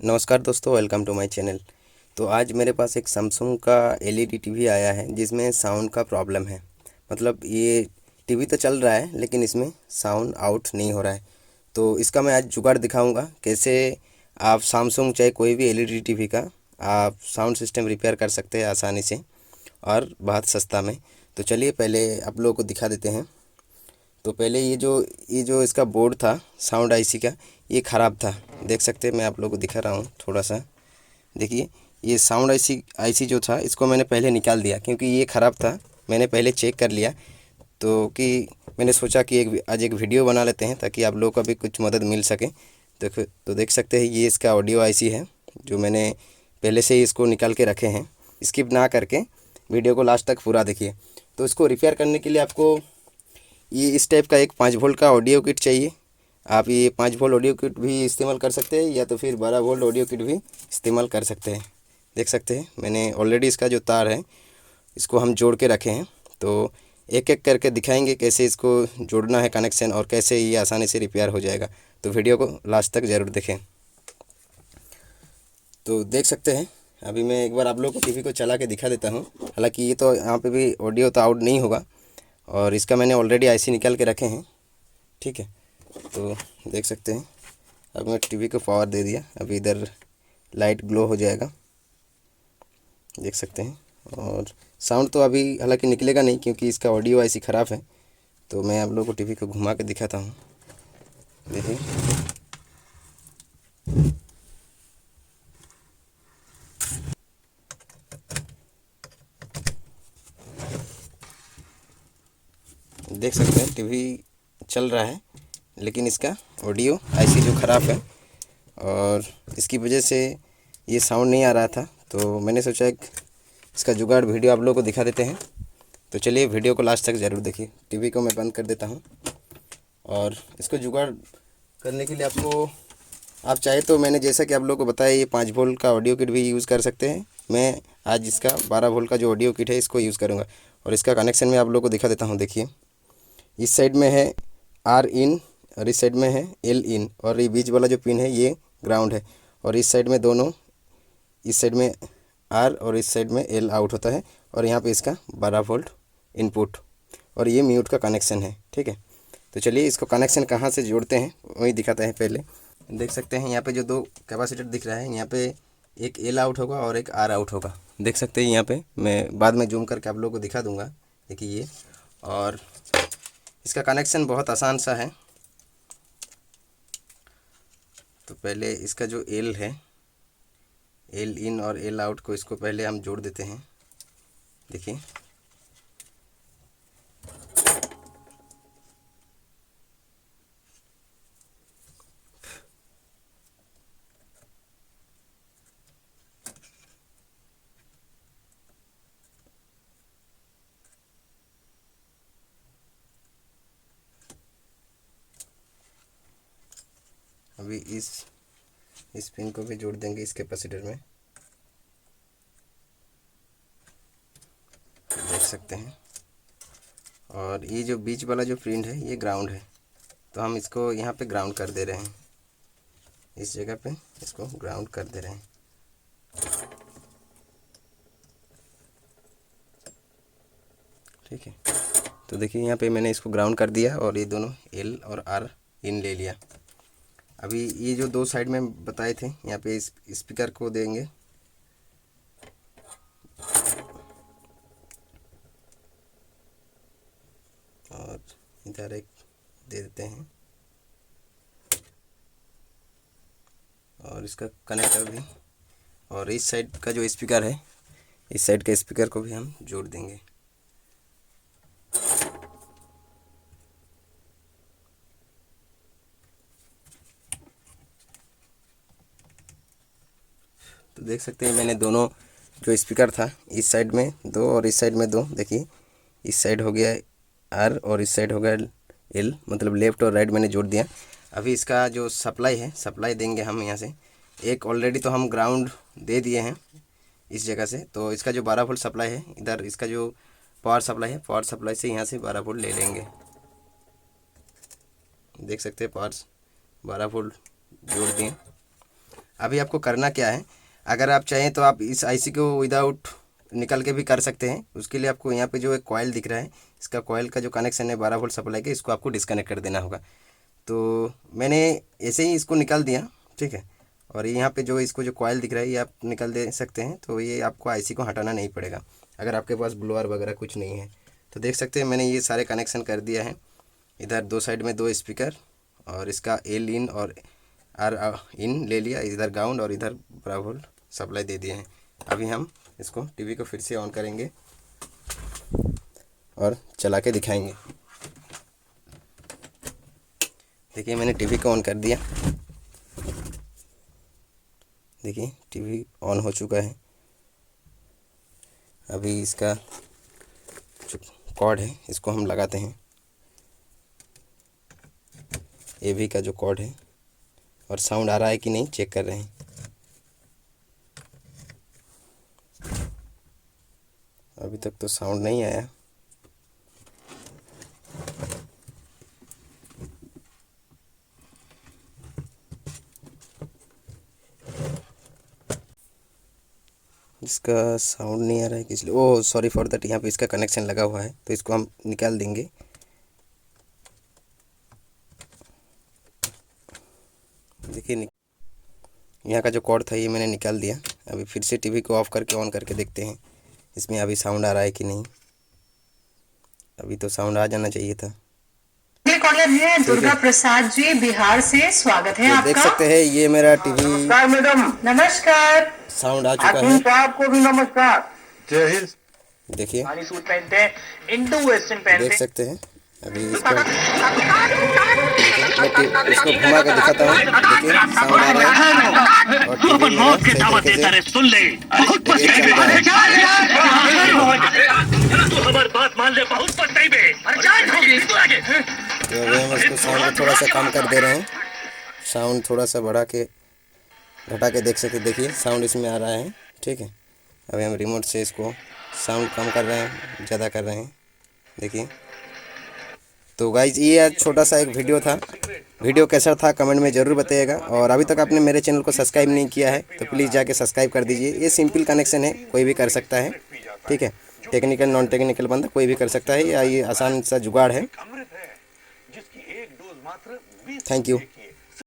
नमस्कार दोस्तों, welcome to my channel. तो आज मेरे पास एक सैमसंग का एलईडी टीवी आया है जिसमें साउंड का प्रॉब्लम है। मतलब ये टीवी तो चल रहा है लेकिन इसमें साउंड आउट नहीं हो रहा है। तो इसका मैं आज जुगाड़ दिखाऊंगा कैसे आप सैमसंग चाहे कोई भी एलईडी टीवी का आप साउंड सिस्टम रिपेयर कर सकते हैं आसानी से और बहुत सस्ता में। तो चलिए पहले आप लोगों को दिखा देते हैं। तो पहले ये जो इसका बोर्ड था साउंड आईसी का, ये ख़राब था। देख सकते हैं, मैं आप लोगों को दिखा रहा हूँ थोड़ा सा। देखिए, ये साउंड आईसी जो था इसको मैंने पहले निकाल दिया क्योंकि ये ख़राब था। मैंने पहले चेक कर लिया तो कि मैंने सोचा कि आज एक वीडियो बना लेते हैं ताकि आप लोगों को भी कुछ मदद मिल सके। तो देख सकते हैं, ये इसका ऑडियो आईसी है जो मैंने पहले से ही इसको निकाल के रखे हैं। स्किप ना करके वीडियो को लास्ट तक पूरा देखिए। तो इसको रिपेयर करने के लिए आपको ये इस टाइप का एक 5 वोल्ट का ऑडियो किट चाहिए। आप ये 5 वोल्ट ऑडियो किट भी इस्तेमाल कर सकते हैं या तो फिर 12 वोल्ट ऑडियो किट भी इस्तेमाल कर सकते हैं। देख सकते हैं, मैंने ऑलरेडी इसका जो तार है इसको हम जोड़ के रखे हैं। तो एक एक करके दिखाएंगे कैसे इसको जोड़ना है कनेक्शन और कैसे ये आसानी से रिपेयर हो जाएगा। तो वीडियो को लास्ट तक ज़रूर देखें। तो देख सकते हैं, अभी मैं एक बार आप लोगों को टीवी को चला के दिखा देता हूँ। हालांकि ये तो यहाँ पे भी ऑडियो तो आउट नहीं होगा और इसका मैंने ऑलरेडी आईसी निकाल के रखे हैं। ठीक है, तो देख सकते हैं, अब मैं टीवी को पावर दे दिया। अभी इधर लाइट ग्लो हो जाएगा, देख सकते हैं। और साउंड तो अभी हालांकि निकलेगा नहीं क्योंकि इसका ऑडियो ऐसी ख़राब है। तो मैं आप लोगों को टीवी को घुमा के दिखाता हूँ। देखिए, देख सकते हैं टीवी चल रहा है लेकिन इसका ऑडियो आईसी जो ख़राब है और इसकी वजह से ये साउंड नहीं आ रहा था। तो मैंने सोचा एक इसका जुगाड़ वीडियो आप लोगों को दिखा देते हैं। तो चलिए वीडियो को लास्ट तक ज़रूर देखिए। टीवी को मैं बंद कर देता हूँ और इसको जुगाड़ करने के लिए आपको, आप चाहे तो मैंने जैसा कि आप लोगों को बताया, ये 5 वोल्ट का ऑडियो किट भी यूज़ कर सकते हैं। मैं आज इसका 12 वोल्ट का जो ऑडियो किट है इसको यूज़ करूँगा और इसका कनेक्शन मैं आप लोगों को दिखा देता हूँ। देखिए, इस साइड में है आर इन और इस साइड में है एल इन और ये बीच वाला जो पिन है ये ग्राउंड है। और इस साइड में दोनों, इस साइड में आर और इस साइड में एल आउट होता है और यहाँ पे इसका 12 वोल्ट इनपुट और ये म्यूट का कनेक्शन है। ठीक है, तो चलिए इसको कनेक्शन कहाँ से जोड़ते हैं वही दिखाते हैं। पहले देख सकते हैं यहाँ पे जो दो कैपेसिटर दिख रहा है, यहाँ पे एक एल आउट होगा और एक आर आउट होगा। देख सकते हैं यहाँ पे, मैं बाद में जूम करके आप लोगों को दिखा दूंगा। देखिए ये, और इसका कनेक्शन बहुत आसान सा है। तो पहले इसका जो एल है, एल इन और एल आउट को इसको पहले हम जोड़ देते हैं। देखिए, अभी इस पिन को भी जोड़ देंगे इस कैपेसिटर में। देख सकते हैं, और ये जो बीच वाला जो पिन है ये ग्राउंड है। तो हम इसको यहाँ पे ग्राउंड कर दे रहे हैं, इस जगह पे इसको ग्राउंड कर दे रहे हैं। ठीक है, तो देखिए यहाँ पे मैंने इसको ग्राउंड कर दिया और ये दोनों एल और आर इन ले लिया। अभी ये जो दो साइड में बताए थे यहाँ पे इस स्पीकर को देंगे। और इधर एक दे देते हैं और इसका कनेक्टर भी, और इस साइड का जो स्पीकर है इस साइड के स्पीकर को भी हम जोड़ देंगे। तो देख सकते हैं मैंने दोनों जो स्पीकर था इस साइड में दो और इस साइड में दो, देखिए इस साइड हो गया आर और इस साइड हो गया एल, मतलब लेफ़्ट और राइट मैंने जोड़ दिया। अभी इसका जो सप्लाई है, सप्लाई देंगे हम यहाँ से। एक ऑलरेडी तो हम ग्राउंड दे दिए हैं इस जगह से, तो इसका जो 12 वोल्ट सप्लाई है इधर, इसका जो पावर सप्लाई है, पावर सप्लाई से यहाँ से 12 वोल्ट ले लेंगे। देख सकते हैं पावर 12 वोल्ट जोड़ दिए। अभी आपको करना क्या है, अगर आप चाहें तो आप इस आईसी को विदाउट निकल के भी कर सकते हैं। उसके लिए आपको यहाँ पे जो एक कॉइल दिख रहा है, इसका कॉइल का जो कनेक्शन है 12 वोल्ट सप्लाई के, इसको आपको डिस्कनेक्ट कर देना होगा। तो मैंने ऐसे ही इसको निकाल दिया, ठीक है। और यहाँ पे जो इसको जो कॉइल दिख रहा है ये आप निकाल दे सकते हैं, तो ये आपको आईसी को हटाना नहीं पड़ेगा अगर आपके पास ब्लोअर वगैरह कुछ नहीं है। तो देख सकते हैं मैंने ये सारे कनेक्शन कर दिया है। इधर दो साइड में दो स्पीकर और इसका एल इन और आर इन ले लिया, इधर ग्राउंड और इधर 12 वोल्ट सप्लाई दे दिए हैं। अभी हम इसको टीवी को फिर से ऑन करेंगे और चला के दिखाएंगे। देखिए मैंने टीवी को ऑन कर दिया, देखिए टीवी ऑन हो चुका है। अभी इसका जो कॉर्ड है इसको हम लगाते हैं, एवी का जो कॉर्ड है, और साउंड आ रहा है कि नहीं चेक कर रहे हैं। अभी तक तो साउंड नहीं आया। इसका साउंड नहीं आ रहा है कि इसलिए, ओह सॉरी फॉर दैट, यहाँ पे इसका कनेक्शन लगा हुआ है तो इसको हम निकाल देंगे। देखिए यहाँ का जो कॉर्ड था ये मैंने निकाल दिया। अभी फिर से टीवी को ऑफ करके ऑन करके देखते हैं इसमें अभी साउंड आ रहा है कि नहीं। अभी तो साउंड आ जाना चाहिए था। कॉलर है दुर्गा प्रसाद जी, बिहार से, स्वागत है तो आपका। देख सकते हैं ये मेरा टीवी, नमस्कार मैडम। नमस्कार। साउंड आ चुका हाकिम है। साहब को भी नमस्कार। जय हिंद। देखिए पानी सूट पहनते हैं, इंडो वेस्टर्न पहनते देख हैं। सकते हैं। अभी इसको मैं इसको घुमा के दिखाता हूँ। देखिए साउंड आ रहा है और टीवी मेरा सही तरीके से सुन ले, बहुत देखिए चल रहा है। तू हमारी बात मान ले, बहुत पछताई बे। तो अभी हम इसको साउंड को थोड़ा सा कम कर दे रहे हैं, साउंड थोड़ा सा बढ़ा के घटा के देख सकते। देखिए साउंड इसमें आ रहा है, ठीक है। अभी हम रिमोट से इसको साउंड कम कर रहे हैं, ज़्यादा कर रहे हैं, देखिए। तो गाइज ये आज छोटा सा एक वीडियो था। वीडियो कैसा था कमेंट में ज़रूर बताइएगा। और अभी तक आपने मेरे चैनल को सब्सक्राइब नहीं किया है तो प्लीज़ जाके सब्सक्राइब कर दीजिए। ये सिंपल कनेक्शन है, कोई भी कर सकता है, ठीक है। टेक्निकल नॉन टेक्निकल बंदा कोई भी कर सकता है, या ये आसान सा जुगाड़ है। Thank you.